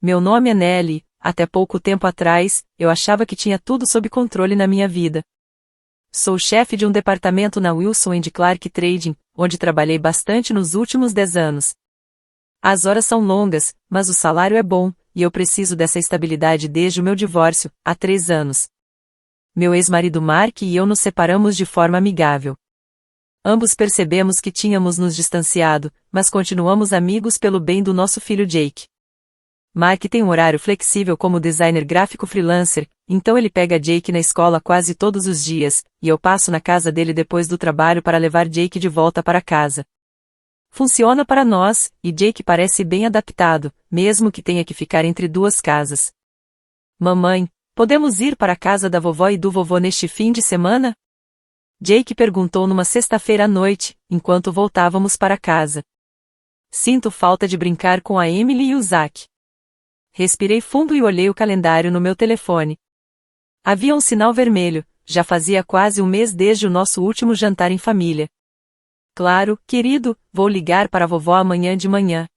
Meu nome é Nelly. Até pouco tempo atrás, eu achava que tinha tudo sob controle na minha vida. Sou chefe de um departamento na Wilson & Clark Trading, onde trabalhei bastante nos últimos 10 anos. As horas são longas, mas o salário é bom, e eu preciso dessa estabilidade desde o meu divórcio, há 3 anos. Meu ex-marido Mark e eu nos separamos de forma amigável. Ambos percebemos que tínhamos nos distanciado, mas continuamos amigos pelo bem do nosso filho Jake. Mark tem um horário flexível como designer gráfico freelancer, então ele pega Jake na escola quase todos os dias, e eu passo na casa dele depois do trabalho para levar Jake de volta para casa. Funciona para nós, e Jake parece bem adaptado, mesmo que tenha que ficar entre 2 casas. Mamãe, podemos ir para a casa da vovó e do vovô neste fim de semana? Jake perguntou numa sexta-feira à noite, enquanto voltávamos para casa. Sinto falta de brincar com a Emily e o Zach. Respirei fundo e olhei o calendário no meu telefone. Havia um sinal vermelho, já fazia quase um mês desde o nosso último jantar em família. Claro, querido, vou ligar para a vovó amanhã de manhã.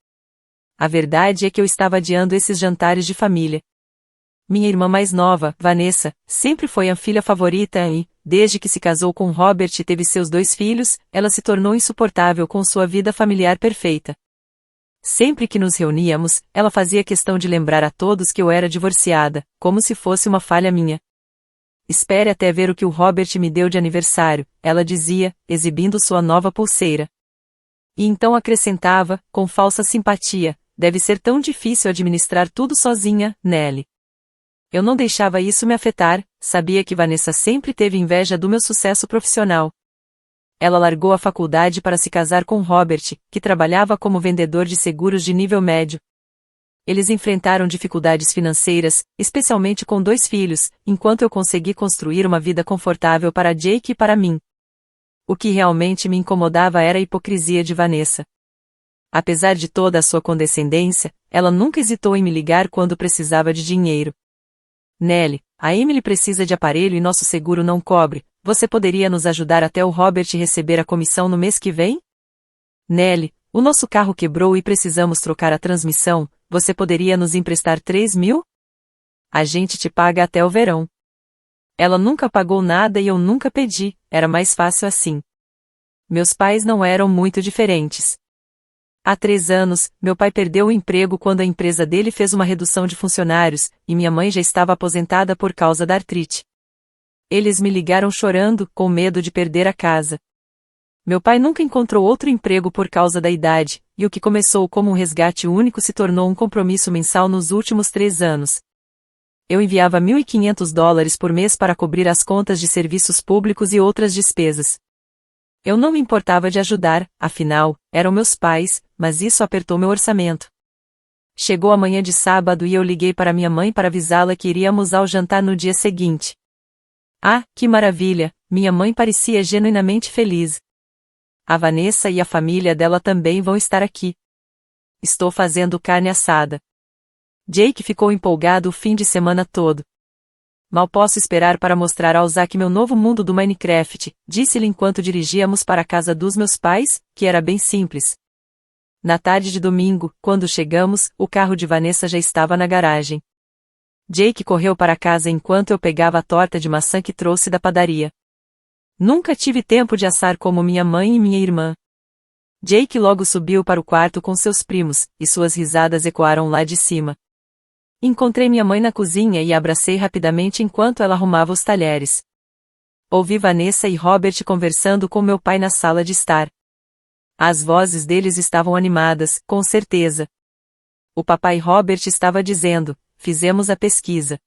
A verdade é que eu estava adiando esses jantares de família. Minha irmã mais nova, Vanessa, sempre foi a filha favorita e, desde que se casou com Robert e teve seus 2 filhos, ela se tornou insuportável com sua vida familiar perfeita. Sempre que nos reuníamos, ela fazia questão de lembrar a todos que eu era divorciada, como se fosse uma falha minha. Espere até ver o que o Robert me deu de aniversário, ela dizia, exibindo sua nova pulseira. E então acrescentava, com falsa simpatia, deve ser tão difícil administrar tudo sozinha, Nelly. Eu não deixava isso me afetar, sabia que Vanessa sempre teve inveja do meu sucesso profissional. Ela largou a faculdade para se casar com Robert, que trabalhava como vendedor de seguros de nível médio. Eles enfrentaram dificuldades financeiras, especialmente com 2 filhos, enquanto eu consegui construir uma vida confortável para Jake e para mim. O que realmente me incomodava era a hipocrisia de Vanessa. Apesar de toda a sua condescendência, ela nunca hesitou em me ligar quando precisava de dinheiro. Nelly, a Emily precisa de aparelho e nosso seguro não cobre. Você poderia nos ajudar até o Robert receber a comissão no mês que vem? Nelly, o nosso carro quebrou e precisamos trocar a transmissão. Você poderia nos emprestar 3.000? A gente te paga até o verão. Ela nunca pagou nada e eu nunca pedi, era mais fácil assim. Meus pais não eram muito diferentes. Há 3 anos, meu pai perdeu o emprego quando a empresa dele fez uma redução de funcionários, e minha mãe já estava aposentada por causa da artrite. Eles me ligaram chorando, com medo de perder a casa. Meu pai nunca encontrou outro emprego por causa da idade, e o que começou como um resgate único se tornou um compromisso mensal nos últimos 3 anos. Eu enviava $1.500 por mês para cobrir as contas de serviços públicos e outras despesas. Eu não me importava de ajudar, afinal, eram meus pais, mas isso apertou meu orçamento. Chegou a manhã de sábado e eu liguei para minha mãe para avisá-la que iríamos ao jantar no dia seguinte. Ah, que maravilha! Minha mãe parecia genuinamente feliz. A Vanessa e a família dela também vão estar aqui. Estou fazendo carne assada. Jake ficou empolgado o fim de semana todo. Mal posso esperar para mostrar ao Zach meu novo mundo do Minecraft, disse-lhe enquanto dirigíamos para a casa dos meus pais, que era bem simples. Na tarde de domingo, quando chegamos, o carro de Vanessa já estava na garagem. Jake correu para casa enquanto eu pegava a torta de maçã que trouxe da padaria. Nunca tive tempo de assar como minha mãe e minha irmã. Jake logo subiu para o quarto com seus primos, e suas risadas ecoaram lá de cima. Encontrei minha mãe na cozinha e a abracei rapidamente enquanto ela arrumava os talheres. Ouvi Vanessa e Robert conversando com meu pai na sala de estar. As vozes deles estavam animadas, com certeza. O papai Robert estava dizendo: fizemos a pesquisa.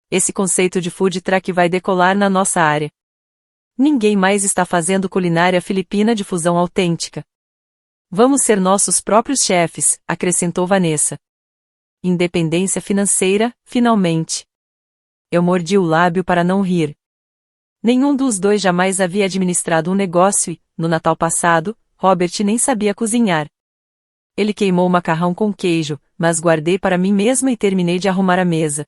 Esse conceito de food truck vai decolar na nossa área. Ninguém mais está fazendo culinária filipina de fusão autêntica. Vamos ser nossos próprios chefes, acrescentou Vanessa. Independência financeira, finalmente. Eu mordi o lábio para não rir. Nenhum dos dois jamais havia administrado um negócio e, no Natal passado, Robert nem sabia cozinhar. Ele queimou o macarrão com queijo, mas guardei para mim mesma e terminei de arrumar a mesa.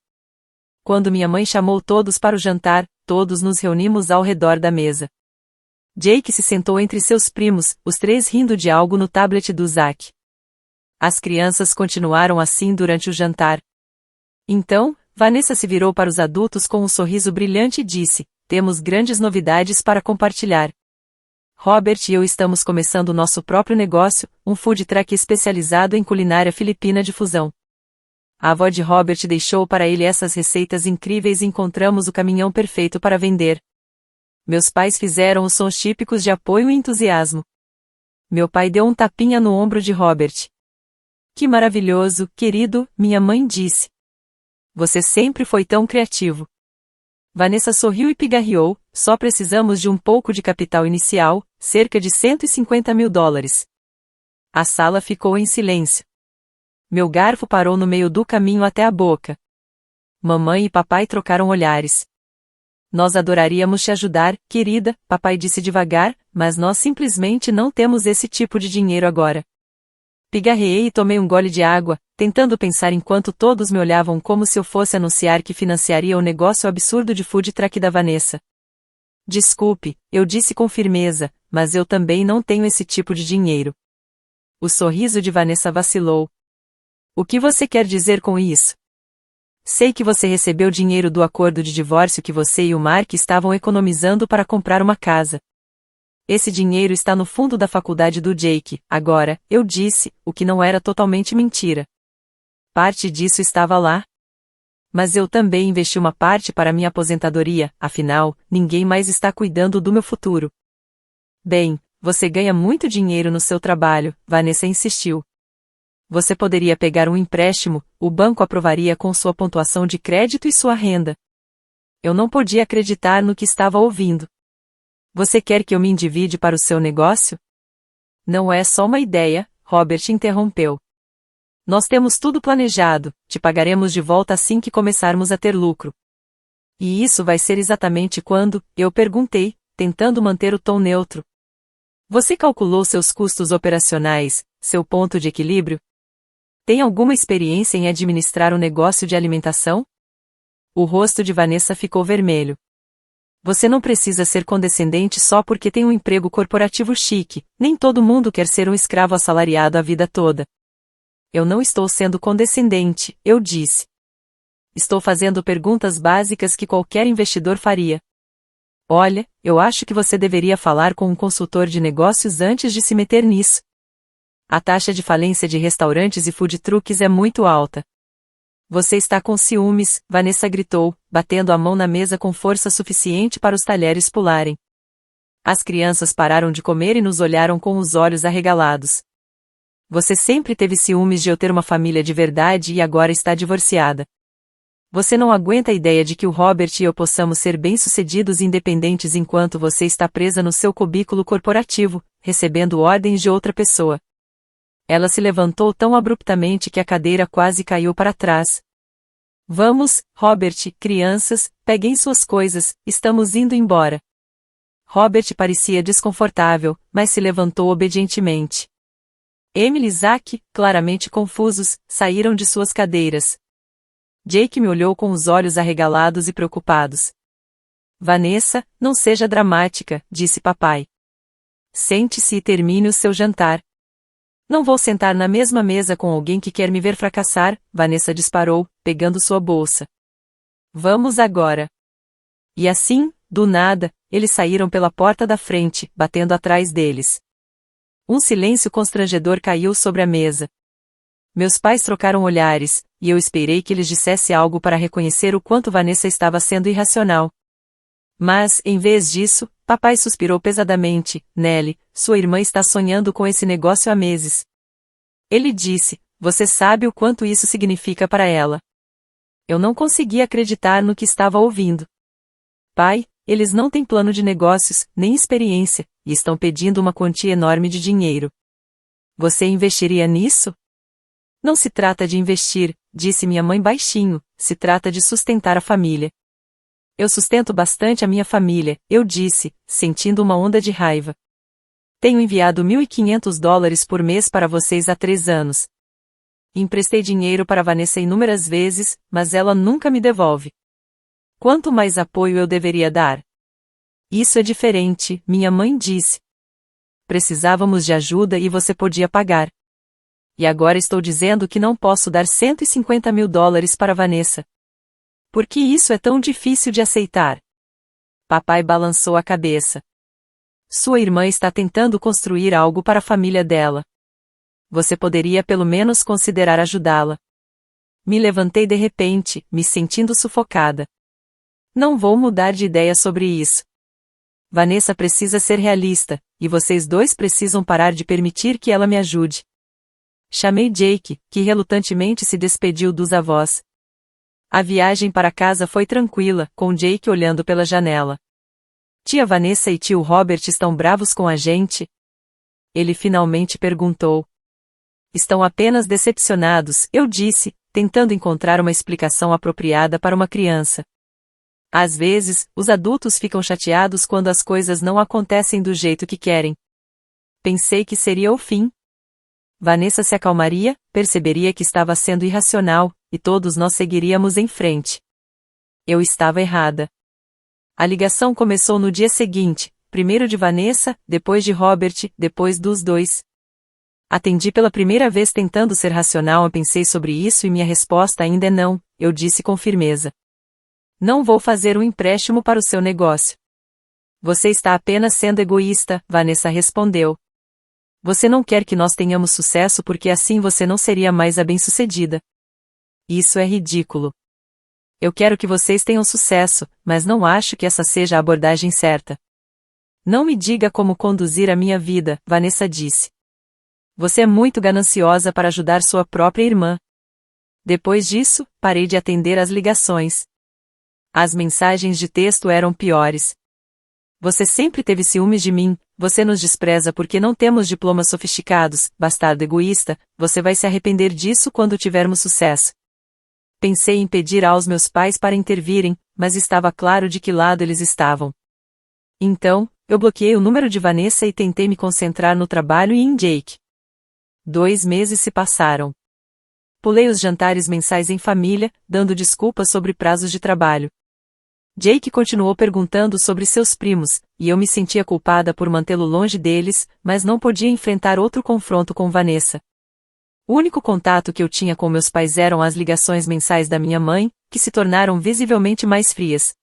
Quando minha mãe chamou todos para o jantar, todos nos reunimos ao redor da mesa. Jake se sentou entre seus primos, os 3 rindo de algo no tablet do Zach. As crianças continuaram assim durante o jantar. Então, Vanessa se virou para os adultos com um sorriso brilhante e disse: temos grandes novidades para compartilhar. Robert e eu estamos começando nosso próprio negócio, um food truck especializado em culinária filipina de fusão. A avó de Robert deixou para ele essas receitas incríveis e encontramos o caminhão perfeito para vender. Meus pais fizeram os sons típicos de apoio e entusiasmo. Meu pai deu um tapinha no ombro de Robert. Que maravilhoso, querido, minha mãe disse. Você sempre foi tão criativo. Vanessa sorriu e pigarreou: só precisamos de um pouco de capital inicial, cerca de $150.000. A sala ficou em silêncio. Meu garfo parou no meio do caminho até a boca. Mamãe e papai trocaram olhares. Nós adoraríamos te ajudar, querida, papai disse devagar, mas nós simplesmente não temos esse tipo de dinheiro agora. Pigarreei e tomei um gole de água, tentando pensar enquanto todos me olhavam como se eu fosse anunciar que financiaria o negócio absurdo de food truck da Vanessa. Desculpe, eu disse com firmeza, mas eu também não tenho esse tipo de dinheiro. O sorriso de Vanessa vacilou. O que você quer dizer com isso? Sei que você recebeu dinheiro do acordo de divórcio que você e o Mark estavam economizando para comprar uma casa. Esse dinheiro está no fundo da faculdade do Jake, agora, eu disse, o que não era totalmente mentira. Parte disso estava lá. Mas eu também investi uma parte para minha aposentadoria, afinal, ninguém mais está cuidando do meu futuro. Bem, você ganha muito dinheiro no seu trabalho, Vanessa insistiu. Você poderia pegar um empréstimo, o banco aprovaria com sua pontuação de crédito e sua renda. Eu não podia acreditar no que estava ouvindo. Você quer que eu me endivide para o seu negócio? Não é só uma ideia, Robert interrompeu. Nós temos tudo planejado, te pagaremos de volta assim que começarmos a ter lucro. E isso vai ser exatamente quando? Eu perguntei, tentando manter o tom neutro. Você calculou seus custos operacionais, seu ponto de equilíbrio? Tem alguma experiência em administrar um negócio de alimentação? O rosto de Vanessa ficou vermelho. Você não precisa ser condescendente só porque tem um emprego corporativo chique, nem todo mundo quer ser um escravo assalariado a vida toda. Eu não estou sendo condescendente, eu disse. Estou fazendo perguntas básicas que qualquer investidor faria. Olha, eu acho que você deveria falar com um consultor de negócios antes de se meter nisso. A taxa de falência de restaurantes e food trucks é muito alta. Você está com ciúmes, Vanessa gritou, batendo a mão na mesa com força suficiente para os talheres pularem. As crianças pararam de comer e nos olharam com os olhos arregalados. Você sempre teve ciúmes de eu ter uma família de verdade e agora está divorciada. Você não aguenta a ideia de que o Robert e eu possamos ser bem-sucedidos e independentes enquanto você está presa no seu cubículo corporativo, recebendo ordens de outra pessoa. Ela se levantou tão abruptamente que a cadeira quase caiu para trás. Vamos, Robert, crianças, peguem suas coisas, estamos indo embora. Robert parecia desconfortável, mas se levantou obedientemente. Emily e Zack, claramente confusos, saíram de suas cadeiras. Jake me olhou com os olhos arregalados e preocupados. Vanessa, não seja dramática, disse papai. Sente-se e termine o seu jantar. Não vou sentar na mesma mesa com alguém que quer me ver fracassar, Vanessa disparou, pegando sua bolsa. Vamos agora. E assim, do nada, eles saíram pela porta da frente, batendo atrás deles. Um silêncio constrangedor caiu sobre a mesa. Meus pais trocaram olhares, e eu esperei que eles dissessem algo para reconhecer o quanto Vanessa estava sendo irracional. Mas, em vez disso, papai suspirou pesadamente. Nelly, sua irmã está sonhando com esse negócio há meses. Ele disse, você sabe o quanto isso significa para ela. Eu não conseguia acreditar no que estava ouvindo. Pai, eles não têm plano de negócios, nem experiência, e estão pedindo uma quantia enorme de dinheiro. Você investiria nisso? Não se trata de investir, disse minha mãe baixinho, se trata de sustentar a família. Eu sustento bastante a minha família, eu disse, sentindo uma onda de raiva. Tenho enviado $1.500 por mês para vocês há 3 anos. Emprestei dinheiro para Vanessa inúmeras vezes, mas ela nunca me devolve. Quanto mais apoio eu deveria dar? Isso é diferente, minha mãe disse. Precisávamos de ajuda e você podia pagar. E agora estou dizendo que não posso dar $150.000 para Vanessa. Por que isso é tão difícil de aceitar? Papai balançou a cabeça. Sua irmã está tentando construir algo para a família dela. Você poderia pelo menos considerar ajudá-la. Me levantei de repente, me sentindo sufocada. Não vou mudar de ideia sobre isso. Vanessa precisa ser realista, e vocês dois precisam parar de permitir que ela me ajude. Chamei Jake, que relutantemente se despediu dos avós. A viagem para casa foi tranquila, com Jake olhando pela janela. Tia Vanessa e tio Robert estão bravos com a gente? Ele finalmente perguntou. Estão apenas decepcionados, eu disse, tentando encontrar uma explicação apropriada para uma criança. Às vezes, os adultos ficam chateados quando as coisas não acontecem do jeito que querem. Pensei que seria o fim. Vanessa se acalmaria, perceberia que estava sendo irracional, e todos nós seguiríamos em frente. Eu estava errada. A ligação começou no dia seguinte, primeiro de Vanessa, depois de Robert, depois dos dois. Atendi pela primeira vez tentando ser racional. Eu pensei sobre isso e minha resposta ainda é não, eu disse com firmeza. Não vou fazer um empréstimo para o seu negócio. Você está apenas sendo egoísta, Vanessa respondeu. Você não quer que nós tenhamos sucesso porque assim você não seria mais a bem-sucedida. Isso é ridículo. Eu quero que vocês tenham sucesso, mas não acho que essa seja a abordagem certa. Não me diga como conduzir a minha vida, Vanessa disse. Você é muito gananciosa para ajudar sua própria irmã. Depois disso, parei de atender às ligações. As mensagens de texto eram piores. Você sempre teve ciúmes de mim, você nos despreza porque não temos diplomas sofisticados, bastardo egoísta, você vai se arrepender disso quando tivermos sucesso. Pensei em pedir aos meus pais para intervirem, mas estava claro de que lado eles estavam. Então, eu bloqueei o número de Vanessa e tentei me concentrar no trabalho e em Jake. 2 meses se passaram. Pulei os jantares mensais em família, dando desculpas sobre prazos de trabalho. Jake continuou perguntando sobre seus primos, e eu me sentia culpada por mantê-lo longe deles, mas não podia enfrentar outro confronto com Vanessa. O único contato que eu tinha com meus pais eram as ligações mensais da minha mãe, que se tornaram visivelmente mais frias.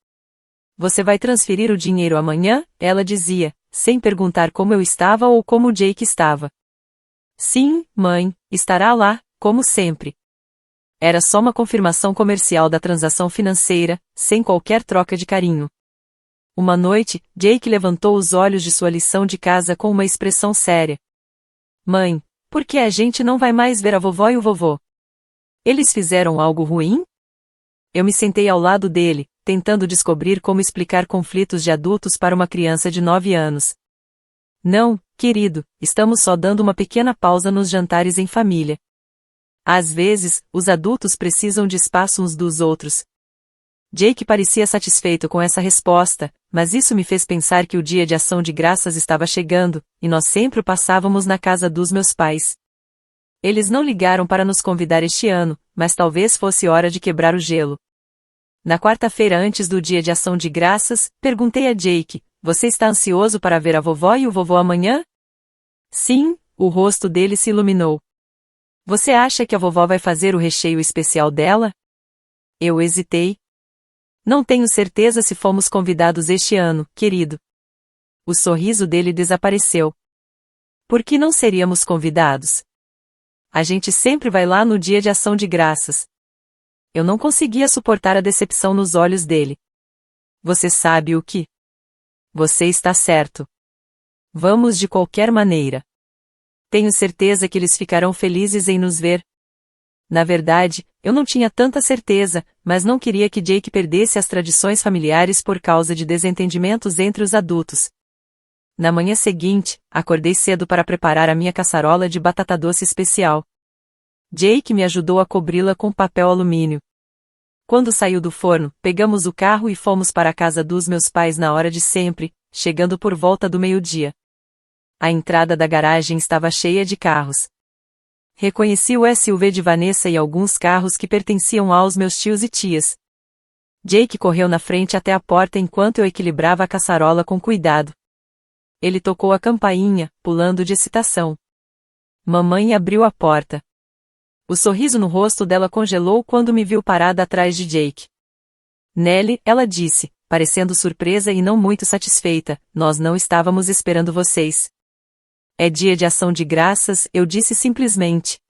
Você vai transferir o dinheiro amanhã? Ela dizia, sem perguntar como eu estava ou como Jake estava. Sim, mãe, estará lá, como sempre. Era só uma confirmação comercial da transação financeira, sem qualquer troca de carinho. Uma noite, Jake levantou os olhos de sua lição de casa com uma expressão séria. Mãe, por que a gente não vai mais ver a vovó e o vovô? Eles fizeram algo ruim? Eu me sentei ao lado dele, tentando descobrir como explicar conflitos de adultos para uma criança de 9 anos. Não, querido, estamos só dando uma pequena pausa nos jantares em família. Às vezes, os adultos precisam de espaço uns dos outros. Jake parecia satisfeito com essa resposta, mas isso me fez pensar que o dia de ação de graças estava chegando, e nós sempre o passávamos na casa dos meus pais. Eles não ligaram para nos convidar este ano, mas talvez fosse hora de quebrar o gelo. Na quarta-feira antes do dia de ação de graças, perguntei a Jake, você está ansioso para ver a vovó e o vovô amanhã? Sim, o rosto dele se iluminou. Você acha que a vovó vai fazer o recheio especial dela? Eu hesitei. Não tenho certeza se fomos convidados este ano, querido. O sorriso dele desapareceu. Por que não seríamos convidados? A gente sempre vai lá no dia de ação de graças. Eu não conseguia suportar a decepção nos olhos dele. Você sabe o que? Você está certo. Vamos de qualquer maneira. Tenho certeza que eles ficarão felizes em nos ver. Na verdade, eu não tinha tanta certeza, mas não queria que Jake perdesse as tradições familiares por causa de desentendimentos entre os adultos. Na manhã seguinte, acordei cedo para preparar a minha caçarola de batata doce especial. Jake me ajudou a cobri-la com papel alumínio. Quando saiu do forno, pegamos o carro e fomos para a casa dos meus pais na hora de sempre, chegando por volta do meio-dia. A entrada da garagem estava cheia de carros. Reconheci o SUV de Vanessa e alguns carros que pertenciam aos meus tios e tias. Jake correu na frente até a porta enquanto eu equilibrava a caçarola com cuidado. Ele tocou a campainha, pulando de excitação. Mamãe abriu a porta. O sorriso no rosto dela congelou quando me viu parada atrás de Jake. Nelly, ela disse, parecendo surpresa e não muito satisfeita, nós não estávamos esperando vocês. É dia de ação de graças, eu disse simplesmente.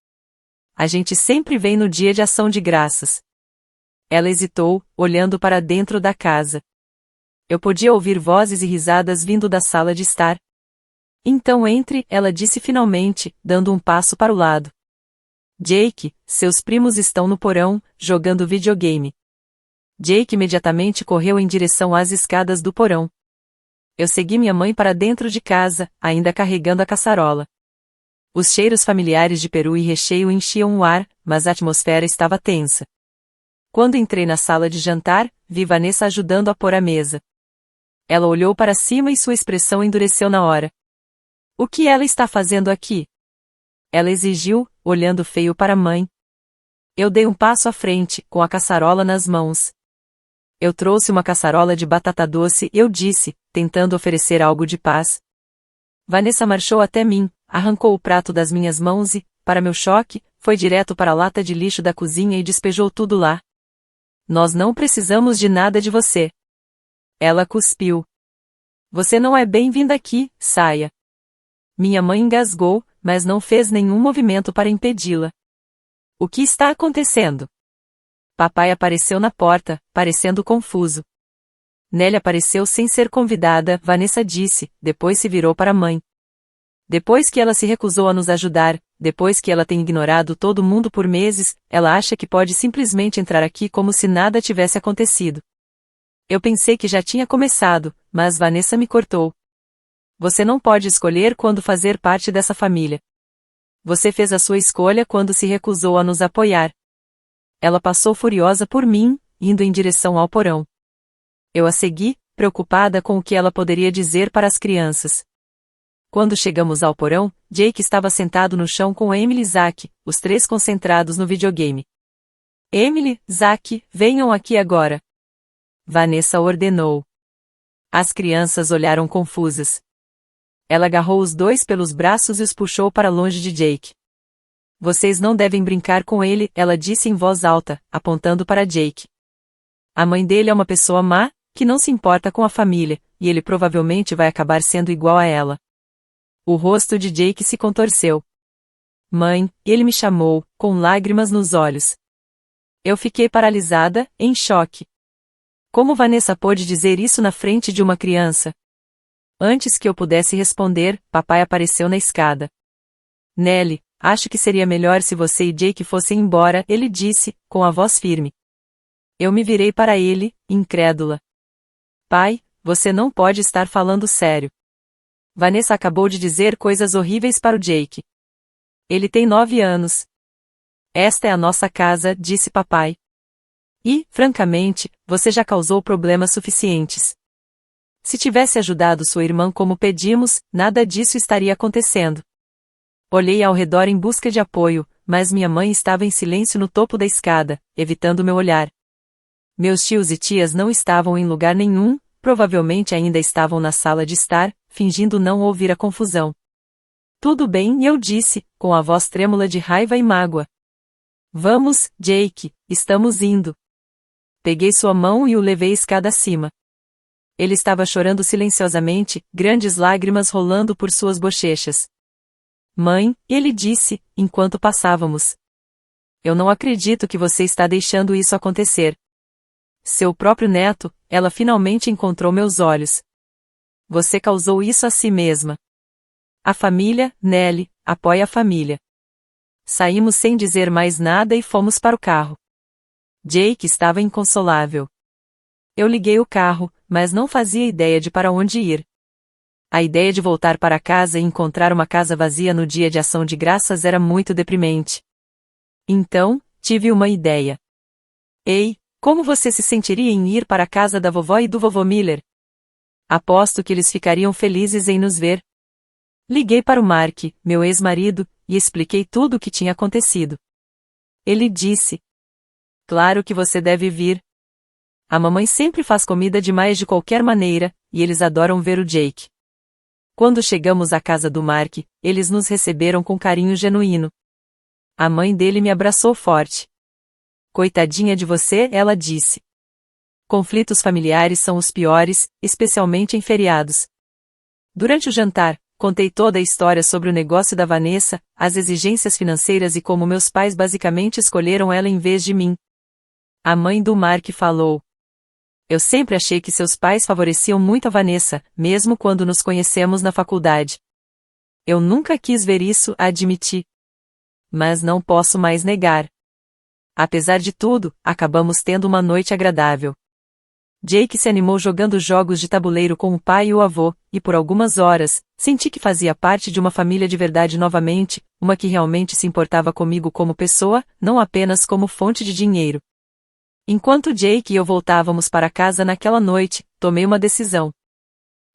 A gente sempre vem no dia de ação de graças. Ela hesitou, olhando para dentro da casa. Eu podia ouvir vozes e risadas vindo da sala de estar. Então entre, ela disse finalmente, dando um passo para o lado. Jake, seus primos estão no porão, jogando videogame. Jake imediatamente correu em direção às escadas do porão. Eu segui minha mãe para dentro de casa, ainda carregando a caçarola. Os cheiros familiares de peru e recheio enchiam o ar, mas a atmosfera estava tensa. Quando entrei na sala de jantar, vi Vanessa ajudando a pôr a mesa. Ela olhou para cima e sua expressão endureceu na hora. O que ela está fazendo aqui? Ela exigiu, olhando feio para a mãe. Eu dei um passo à frente, com a caçarola nas mãos. Eu trouxe uma caçarola de batata doce, eu disse, tentando oferecer algo de paz. Vanessa marchou até mim, arrancou o prato das minhas mãos e, para meu choque, foi direto para a lata de lixo da cozinha e despejou tudo lá. Nós não precisamos de nada de você. Ela cuspiu. Você não é bem-vinda aqui, saia. Minha mãe engasgou, mas não fez nenhum movimento para impedi-la. O que está acontecendo? Papai apareceu na porta, parecendo confuso. Nelly apareceu sem ser convidada, Vanessa disse, depois se virou para a mãe. Depois que ela se recusou a nos ajudar, depois que ela tem ignorado todo mundo por meses, ela acha que pode simplesmente entrar aqui como se nada tivesse acontecido. Eu pensei que já tinha começado, mas Vanessa me cortou. Você não pode escolher quando fazer parte dessa família. Você fez a sua escolha quando se recusou a nos apoiar. Ela passou furiosa por mim, indo em direção ao porão. Eu a segui, preocupada com o que ela poderia dizer para as crianças. Quando chegamos ao porão, Jake estava sentado no chão com Emily e Zack, os três concentrados no videogame. Emily, Zack, venham aqui agora. Vanessa ordenou. As crianças olharam confusas. Ela agarrou os dois pelos braços e os puxou para longe de Jake. Vocês não devem brincar com ele, ela disse em voz alta, apontando para Jake. A mãe dele é uma pessoa má, que não se importa com a família, e ele provavelmente vai acabar sendo igual a ela. O rosto de Jake se contorceu. Mãe, ele me chamou, com lágrimas nos olhos. Eu fiquei paralisada, em choque. Como Vanessa pôde dizer isso na frente de uma criança? Antes que eu pudesse responder, papai apareceu na escada. Nelly, acho que seria melhor se você e Jake fossem embora, ele disse, com a voz firme. Eu me virei para ele, incrédula. Pai, você não pode estar falando sério. Vanessa acabou de dizer coisas horríveis para o Jake. Ele tem 9 anos. Esta é a nossa casa, disse papai. E, francamente, você já causou problemas suficientes. Se tivesse ajudado sua irmã como pedimos, nada disso estaria acontecendo. Olhei ao redor em busca de apoio, mas minha mãe estava em silêncio no topo da escada, evitando meu olhar. Meus tios e tias não estavam em lugar nenhum, provavelmente ainda estavam na sala de estar, fingindo não ouvir a confusão. Tudo bem, eu disse, com a voz trêmula de raiva e mágoa. Vamos, Jake, estamos indo. Peguei sua mão e o levei escada acima. Ele estava chorando silenciosamente, grandes lágrimas rolando por suas bochechas. Mãe, ele disse, enquanto passávamos. Eu não acredito que você está deixando isso acontecer. Seu próprio neto, ela finalmente encontrou meus olhos. Você causou isso a si mesma. A família, Nelly, apoia a família. Saímos sem dizer mais nada e fomos para o carro. Jake estava inconsolável. Eu liguei o carro, mas não fazia ideia de para onde ir. A ideia de voltar para casa e encontrar uma casa vazia no dia de ação de graças era muito deprimente. Então, tive uma ideia. Ei, como você se sentiria em ir para a casa da vovó e do vovô Miller? Aposto que eles ficariam felizes em nos ver. Liguei para o Mark, meu ex-marido, e expliquei tudo o que tinha acontecido. Ele disse: Claro que você deve vir. A mamãe sempre faz comida demais de qualquer maneira, e eles adoram ver o Jake. Quando chegamos à casa do Mark, eles nos receberam com carinho genuíno. A mãe dele me abraçou forte. Coitadinha de você, ela disse. Conflitos familiares são os piores, especialmente em feriados. Durante o jantar, contei toda a história sobre o negócio da Vanessa, as exigências financeiras e como meus pais basicamente escolheram ela em vez de mim. A mãe do Mark falou. Eu sempre achei que seus pais favoreciam muito a Vanessa, mesmo quando nos conhecemos na faculdade. Eu nunca quis ver isso, admiti. Mas não posso mais negar. Apesar de tudo, acabamos tendo uma noite agradável. Jake se animou jogando jogos de tabuleiro com o pai e o avô, e por algumas horas, senti que fazia parte de uma família de verdade novamente, uma que realmente se importava comigo como pessoa, não apenas como fonte de dinheiro. Enquanto Jake e eu voltávamos para casa naquela noite, tomei uma decisão.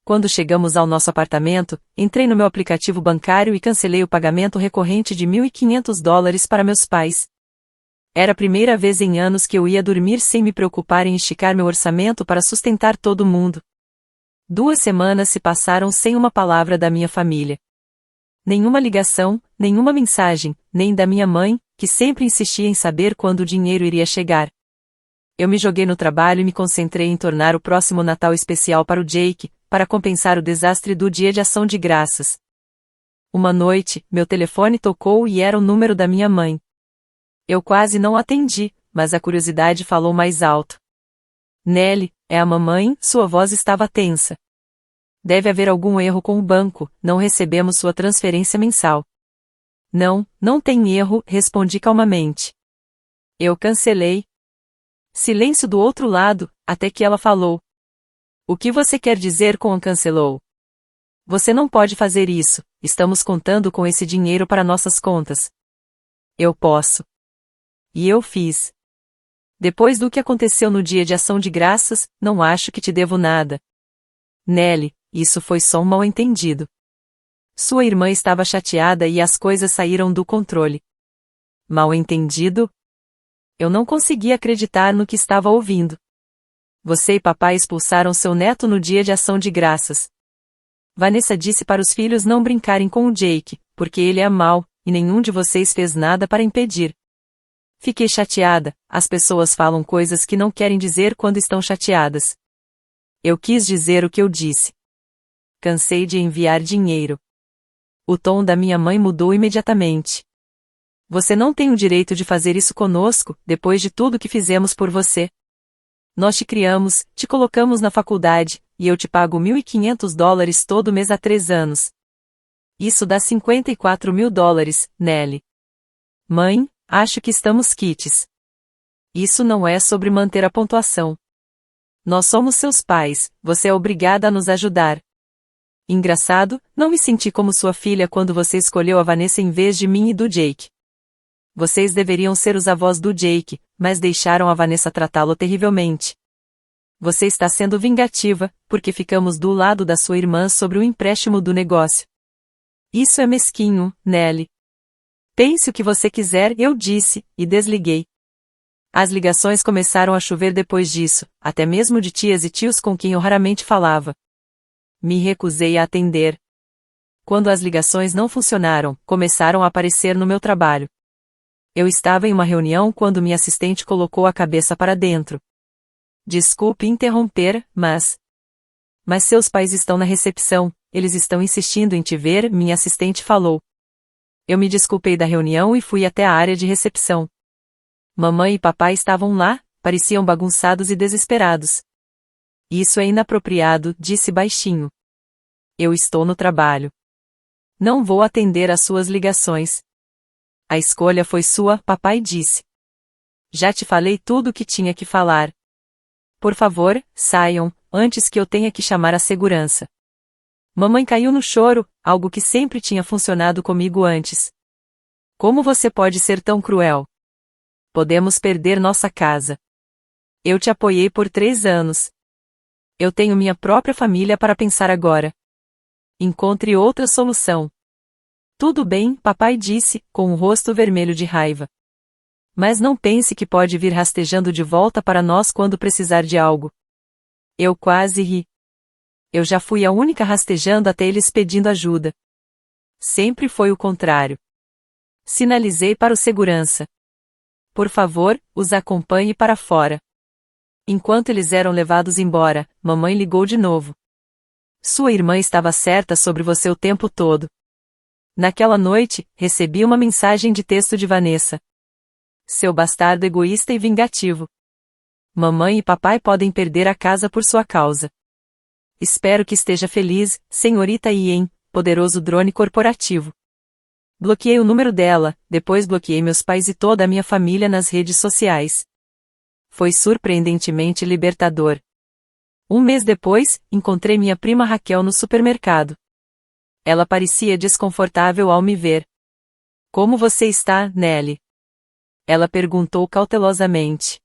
Quando chegamos ao nosso apartamento, entrei no meu aplicativo bancário e cancelei o pagamento recorrente de $1.500 para meus pais. Era a primeira vez em anos que eu ia dormir sem me preocupar em esticar meu orçamento para sustentar todo mundo. 2 semanas se passaram sem uma palavra da minha família. Nenhuma ligação, nenhuma mensagem, nem da minha mãe, que sempre insistia em saber quando o dinheiro iria chegar. Eu me joguei no trabalho e me concentrei em tornar o próximo Natal especial para o Jake, para compensar o desastre do Dia de Ação de Graças. Uma noite, meu telefone tocou e era o número da minha mãe. Eu quase não atendi, mas a curiosidade falou mais alto. Nelly, é a mamãe, sua voz estava tensa. Deve haver algum erro com o banco, não recebemos sua transferência mensal. Não, não tem erro, respondi calmamente. Eu cancelei. Silêncio do outro lado, até que ela falou. O que você quer dizer com cancelou? Você não pode fazer isso, estamos contando com esse dinheiro para nossas contas. Eu posso. E eu fiz. Depois do que aconteceu no Dia de Ação de Graças, não acho que te devo nada. Nelly, isso foi só um mal-entendido. Sua irmã estava chateada e as coisas saíram do controle. Mal-entendido? Eu não conseguia acreditar no que estava ouvindo. Você e papai expulsaram seu neto no Dia de Ação de Graças. Vanessa disse para os filhos não brincarem com o Jake, porque ele é mau, e nenhum de vocês fez nada para impedir. Fiquei chateada, as pessoas falam coisas que não querem dizer quando estão chateadas. Eu quis dizer o que eu disse. Cansei de enviar dinheiro. O tom da minha mãe mudou imediatamente. Você não tem o direito de fazer isso conosco, depois de tudo que fizemos por você. Nós te criamos, te colocamos na faculdade, e eu te pago $1.500 todo mês há 3 anos. Isso dá $54.000, Nelly. Mãe, acho que estamos quites. Isso não é sobre manter a pontuação. Nós somos seus pais, você é obrigada a nos ajudar. Engraçado, não me senti como sua filha quando você escolheu a Vanessa em vez de mim e do Jake. Vocês deveriam ser os avós do Jake, mas deixaram a Vanessa tratá-lo terrivelmente. Você está sendo vingativa, porque ficamos do lado da sua irmã sobre o empréstimo do negócio. Isso é mesquinho, Nelly. Pense o que você quiser, eu disse, e desliguei. As ligações começaram a chover depois disso, até mesmo de tias e tios com quem eu raramente falava. Me recusei a atender. Quando as ligações não funcionaram, começaram a aparecer no meu trabalho. Eu estava em uma reunião quando minha assistente colocou a cabeça para dentro. Desculpe interromper, mas seus pais estão na recepção, eles estão insistindo em te ver, minha assistente falou. Eu me desculpei da reunião e fui até a área de recepção. Mamãe e papai estavam lá, pareciam bagunçados e desesperados. Isso é inapropriado, disse baixinho. Eu estou no trabalho. Não vou atender às suas ligações. A escolha foi sua, papai disse. Já te falei tudo o que tinha que falar. Por favor, saiam, antes que eu tenha que chamar a segurança. Mamãe caiu no choro, algo que sempre tinha funcionado comigo antes. Como você pode ser tão cruel? Podemos perder nossa casa. Eu te apoiei por 3 anos. Eu tenho minha própria família para pensar agora. Encontre outra solução. Tudo bem, papai disse, com o rosto vermelho de raiva. Mas não pense que pode vir rastejando de volta para nós quando precisar de algo. Eu quase ri. Eu já fui a única rastejando até eles pedindo ajuda. Sempre foi o contrário. Sinalizei para o segurança. Por favor, os acompanhe para fora. Enquanto eles eram levados embora, mamãe ligou de novo. Sua irmã estava certa sobre você o tempo todo. Naquela noite, recebi uma mensagem de texto de Vanessa. Seu bastardo egoísta e vingativo. Mamãe e papai podem perder a casa por sua causa. Espero que esteja feliz, senhorita Ian, poderoso drone corporativo. Bloqueei o número dela, depois bloqueei meus pais e toda a minha família nas redes sociais. Foi surpreendentemente libertador. Um mês depois, encontrei minha prima Raquel no supermercado. Ela parecia desconfortável ao me ver. Como você está, Nelly? Ela perguntou cautelosamente.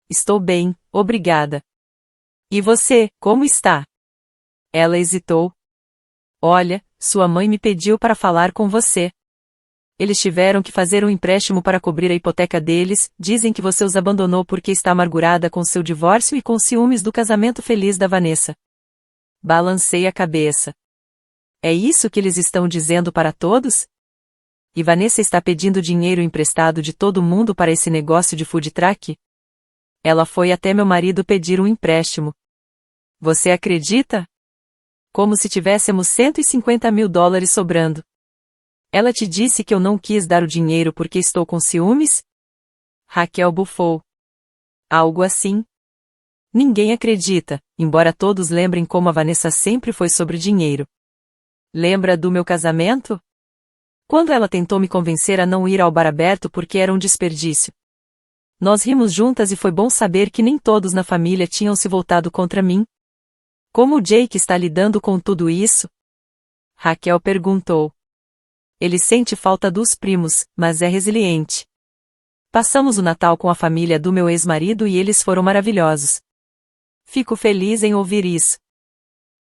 Estou bem, obrigada. E você, como está? Ela hesitou. Olha, sua mãe me pediu para falar com você. Eles tiveram que fazer um empréstimo para cobrir a hipoteca deles, dizem que você os abandonou porque está amargurada com seu divórcio e com ciúmes do casamento feliz da Vanessa. Balancei a cabeça. É isso que eles estão dizendo para todos? E Vanessa está pedindo dinheiro emprestado de todo mundo para esse negócio de food truck? Ela foi até meu marido pedir um empréstimo. Você acredita? Como se tivéssemos $150 mil sobrando. Ela te disse que eu não quis dar o dinheiro porque estou com ciúmes? Raquel bufou. Algo assim. Ninguém acredita, embora todos lembrem como a Vanessa sempre foi sobre dinheiro. Lembra do meu casamento? Quando ela tentou me convencer a não ir ao bar aberto porque era um desperdício. Nós rimos juntas e foi bom saber que nem todos na família tinham se voltado contra mim. Como o Jake está lidando com tudo isso? Raquel perguntou. Ele sente falta dos primos, mas é resiliente. Passamos o Natal com a família do meu ex-marido e eles foram maravilhosos. Fico feliz em ouvir isso.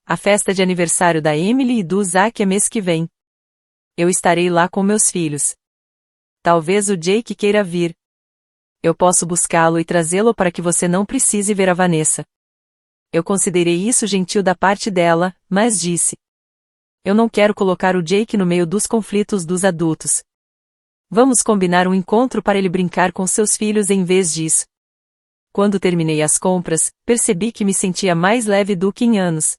A festa de aniversário da Emily e do Zach é mês que vem. Eu estarei lá com meus filhos. Talvez o Jake queira vir. Eu posso buscá-lo e trazê-lo para que você não precise ver a Vanessa. Eu considerei isso gentil da parte dela, mas disse. Eu não quero colocar o Jake no meio dos conflitos dos adultos. Vamos combinar um encontro para ele brincar com seus filhos em vez disso. Quando terminei as compras, percebi que me sentia mais leve do que em anos.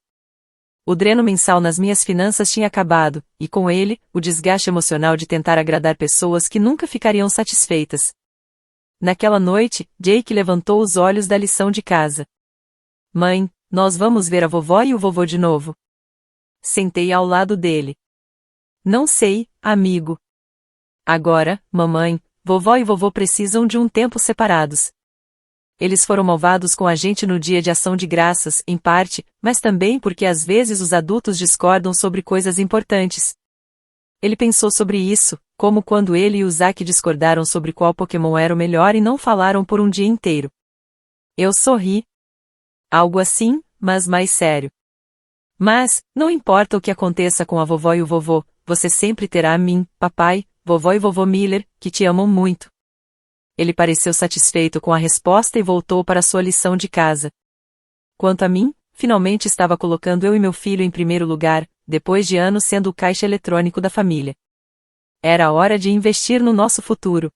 O dreno mensal nas minhas finanças tinha acabado, e com ele, o desgaste emocional de tentar agradar pessoas que nunca ficariam satisfeitas. Naquela noite, Jake levantou os olhos da lição de casa. Mãe, nós vamos ver a vovó e o vovô de novo. Sentei ao lado dele. Não sei, amigo. Agora, mamãe, vovó e vovô precisam de um tempo separados. Eles foram malvados com a gente no dia de ação de graças, em parte, mas também porque às vezes os adultos discordam sobre coisas importantes. Ele pensou sobre isso, como quando ele e o Zack discordaram sobre qual Pokémon era o melhor e não falaram por um dia inteiro. Eu sorri. Algo assim, mas mais sério. Mas, não importa o que aconteça com a vovó e o vovô, você sempre terá a mim, papai, vovó e vovô Miller, que te amam muito. Ele pareceu satisfeito com a resposta e voltou para sua lição de casa. Quanto a mim, finalmente estava colocando eu e meu filho em primeiro lugar, depois de anos sendo o caixa eletrônico da família. Era hora de investir no nosso futuro.